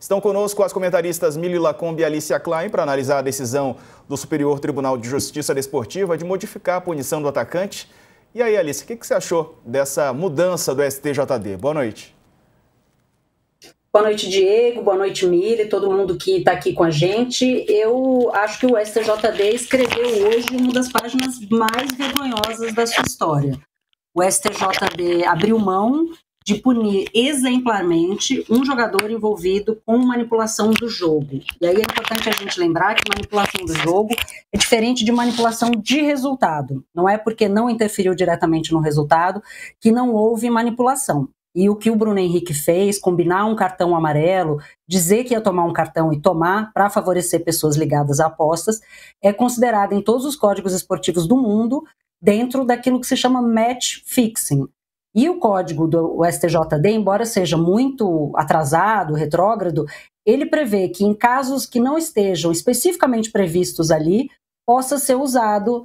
Estão conosco as comentaristas Mili Lacombe e Alicia Klein para analisar a decisão do Superior Tribunal de Justiça Desportiva de modificar a punição do atacante. E aí, Alicia, o que você achou dessa mudança do STJD? Boa noite. Boa noite, Diego. Boa noite, Mili, todo mundo que está aqui com a gente. Eu acho que o STJD escreveu hoje uma das páginas mais vergonhosas da sua história. O STJD abriu mão de punir exemplarmente um jogador envolvido com manipulação do jogo. E aí é importante a gente lembrar que manipulação do jogo é diferente de manipulação de resultado. Não é porque não interferiu diretamente no resultado que não houve manipulação. E o que o Bruno Henrique fez, combinar um cartão amarelo, dizer que ia tomar um cartão e tomar para favorecer pessoas ligadas a apostas, é considerado em todos os códigos esportivos do mundo dentro daquilo que se chama match fixing. E o código do STJD, embora seja muito atrasado, retrógrado, ele prevê que em casos que não estejam especificamente previstos ali, possa ser usado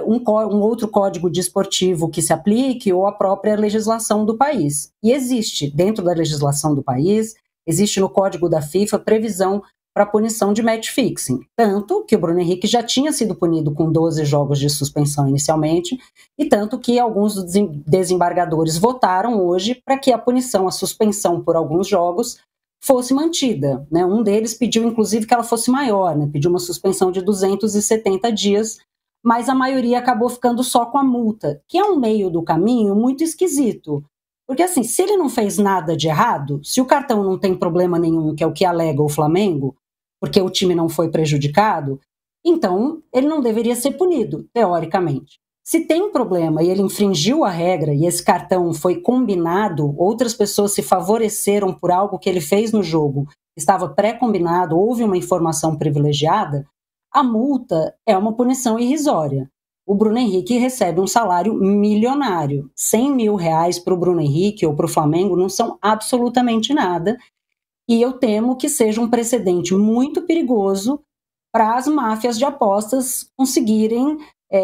um outro código desportivo que se aplique ou a própria legislação do país. E existe, dentro da legislação do país, existe no código da FIFA previsão para punição de match fixing. Tanto que o Bruno Henrique já tinha sido punido com 12 jogos de suspensão inicialmente, e tanto que alguns dos desembargadores votaram hoje para que a punição, a suspensão por alguns jogos, fosse mantida. Né? Um deles pediu, inclusive, que ela fosse maior, né? Pediu uma suspensão de 270 dias, mas a maioria acabou ficando só com a multa, que é um meio do caminho muito esquisito. Porque, assim, se ele não fez nada de errado, se o cartão não tem problema nenhum, que é o que alega o Flamengo, porque o time não foi prejudicado, então ele não deveria ser punido, teoricamente. Se tem um problema e ele infringiu a regra e esse cartão foi combinado, outras pessoas se favoreceram por algo que ele fez no jogo, estava pré-combinado, houve uma informação privilegiada, a multa é uma punição irrisória. O Bruno Henrique recebe um salário milionário. R$100 mil para o Bruno Henrique ou para o Flamengo não são absolutamente nada. E eu temo que seja um precedente muito perigoso para as máfias de apostas conseguirem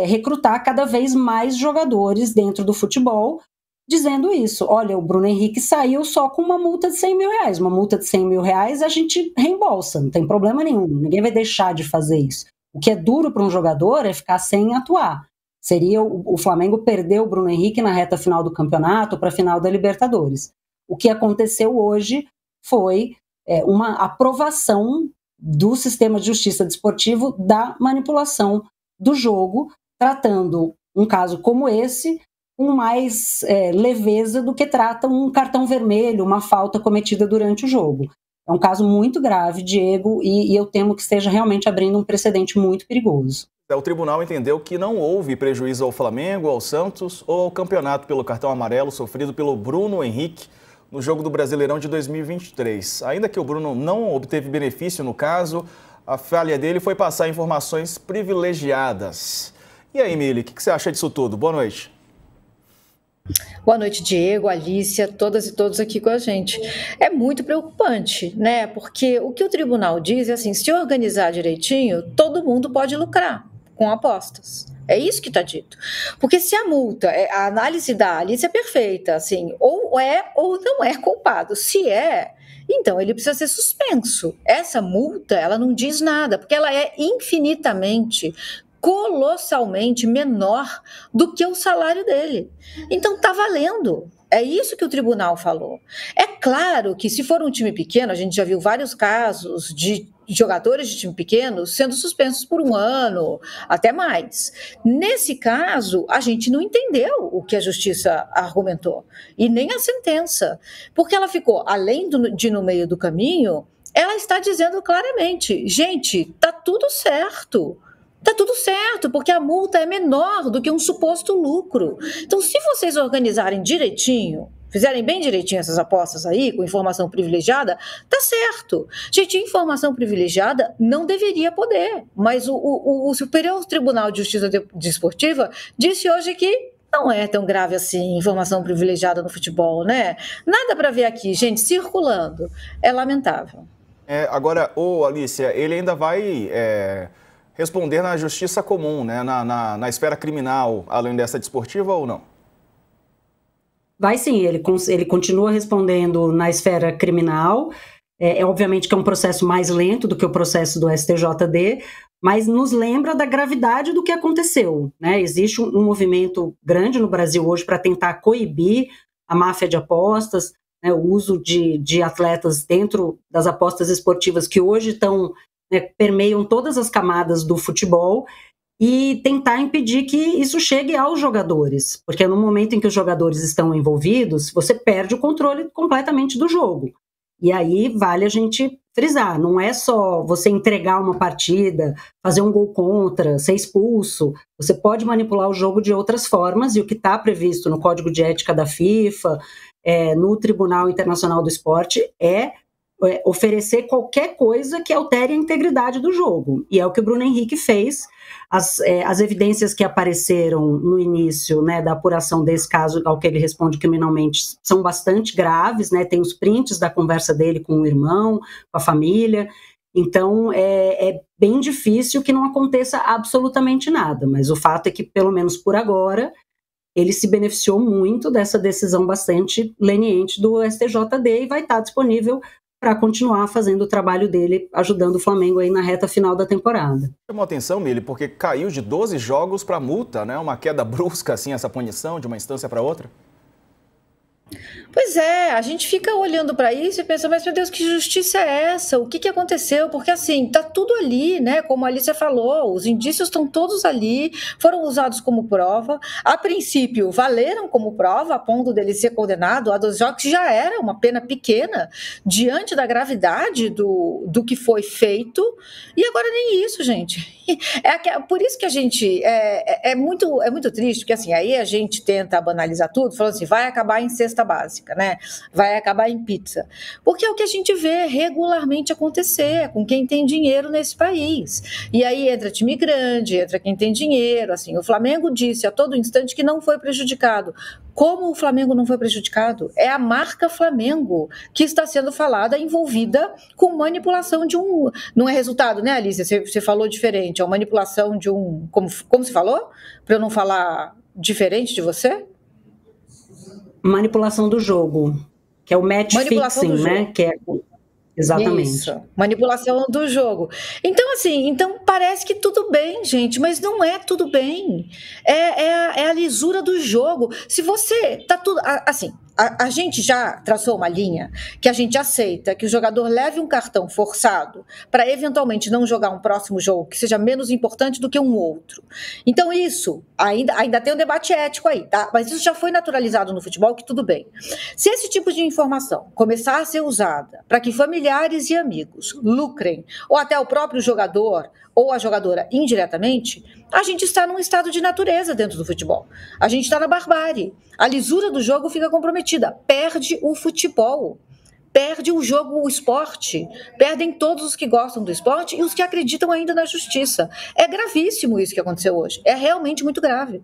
recrutar cada vez mais jogadores dentro do futebol, dizendo isso. Olha, o Bruno Henrique saiu só com uma multa de R$100 mil. Uma multa de R$100 mil a gente reembolsa, não tem problema nenhum. Ninguém vai deixar de fazer isso. O que é duro para um jogador é ficar sem atuar. Seria o Flamengo perder o Bruno Henrique na reta final do campeonato para a final da Libertadores. O que aconteceu hoje foi uma aprovação do sistema de justiça desportivo da manipulação do jogo, tratando um caso como esse com mais leveza do que trata um cartão vermelho, uma falta cometida durante o jogo. É um caso muito grave, Diego, e eu temo que esteja realmente abrindo um precedente muito perigoso. O tribunal entendeu que não houve prejuízo ao Flamengo, ao Santos ou ao campeonato pelo cartão amarelo sofrido pelo Bruno Henrique no jogo do Brasileirão de 2023. Ainda que o Bruno não obteve benefício no caso, a falha dele foi passar informações privilegiadas. E aí, Mili, o que você acha disso tudo? Boa noite. Boa noite, Diego, Alicia, todas e todos aqui com a gente. É muito preocupante, né? Porque o que o tribunal diz é assim, se organizar direitinho, todo mundo pode lucrar com apostas. É isso que está dito. Porque se a multa, a análise da Alicia é perfeita, assim, ou é ou não é culpado. Se é, então ele precisa ser suspenso. Essa multa, ela não diz nada, porque ela é infinitamente, colossalmente menor do que o salário dele. Então está valendo. É isso que o tribunal falou. É claro que se for um time pequeno, a gente já viu vários casos de jogadores de time pequeno sendo suspensos por 1 ano, até mais. Nesse caso, a gente não entendeu o que a justiça argumentou, e nem a sentença, porque ela ficou, além de no meio do caminho, ela está dizendo claramente, gente, tá tudo certo. Tá tudo certo, porque a multa é menor do que um suposto lucro. Então, se vocês organizarem direitinho, fizerem bem direitinho essas apostas aí, com informação privilegiada, tá certo. Gente, informação privilegiada não deveria poder, mas o Superior Tribunal de Justiça Desportiva disse hoje que não é tão grave assim, informação privilegiada no futebol, né? Nada para ver aqui, gente, circulando. É lamentável. Agora, Alicia, ele ainda vai responder na justiça comum, né? na esfera criminal, além dessa desportiva ou não? Vai sim, ele continua respondendo na esfera criminal. obviamente que é um processo mais lento do que o processo do STJD, mas nos lembra da gravidade do que aconteceu, né? Existe um movimento grande no Brasil hoje para tentar coibir a máfia de apostas, né, o uso de atletas dentro das apostas esportivas que hoje estão, né, permeiam todas as camadas do futebol, e tentar impedir que isso chegue aos jogadores, porque no momento em que os jogadores estão envolvidos, você perde o controle completamente do jogo. E aí vale a gente frisar, não é só você entregar uma partida, fazer um gol contra, ser expulso, você pode manipular o jogo de outras formas, e o que está previsto no Código de Ética da FIFA, no Tribunal Internacional do Esporte, é oferecer qualquer coisa que altere a integridade do jogo. E é o que o Bruno Henrique fez. As evidências que apareceram no início, né, da apuração desse caso, ao que ele responde criminalmente, são bastante graves, né, tem os prints da conversa dele com o irmão, com a família. Então, é bem difícil que não aconteça absolutamente nada, mas o fato é que, pelo menos por agora, ele se beneficiou muito dessa decisão bastante leniente do STJD e vai estar disponível para continuar fazendo o trabalho dele, ajudando o Flamengo aí na reta final da temporada. Chamou atenção, Mili, porque caiu de 12 jogos para multa, né? Uma queda brusca, assim, essa punição de uma instância para outra. Pois é, a gente fica olhando para isso e pensa, mas meu Deus, que justiça é essa? O que aconteceu? Porque assim, tá tudo ali, né? Como a Alicia falou, os indícios estão todos ali, foram usados como prova. A princípio, valeram como prova, a ponto dele ser condenado a 12 jogos, que já era uma pena pequena diante da gravidade do que foi feito. E agora nem isso, gente. Por isso que a gente é muito triste, porque assim, aí a gente tenta banalizar tudo, falando assim, vai acabar em cesta básica, né? Vai acabar em pizza. Porque é o que a gente vê regularmente acontecer com quem tem dinheiro nesse país. E aí entra time grande, entra quem tem dinheiro, assim, o Flamengo disse a todo instante que não foi prejudicado. Como o Flamengo não foi prejudicado? É a marca Flamengo que está sendo falada, envolvida com manipulação de um... Não é resultado, né, Alicia? Você falou diferente. É uma manipulação de um... Como você falou? Para eu não falar diferente de você? Manipulação do jogo, que é o match fixing, né? Que é... Exatamente. Isso, manipulação do jogo. Então, assim, parece que tudo bem, gente, mas não é tudo bem. É a lisura do jogo. Se você tá tudo assim, a gente já traçou uma linha que a gente aceita que o jogador leve um cartão forçado para eventualmente não jogar um próximo jogo que seja menos importante do que um outro. Então isso, ainda tem um debate ético aí, tá? Mas isso já foi naturalizado no futebol, que tudo bem. Se esse tipo de informação começar a ser usada para que familiares e amigos lucrem, ou até o próprio jogador ou a jogadora indiretamente, a gente está num estado de natureza dentro do futebol. A gente está na barbárie. A lisura do jogo fica comprometida. Perde o futebol. Perde o jogo, o esporte. Perdem todos os que gostam do esporte e os que acreditam ainda na justiça. É gravíssimo isso que aconteceu hoje. É realmente muito grave.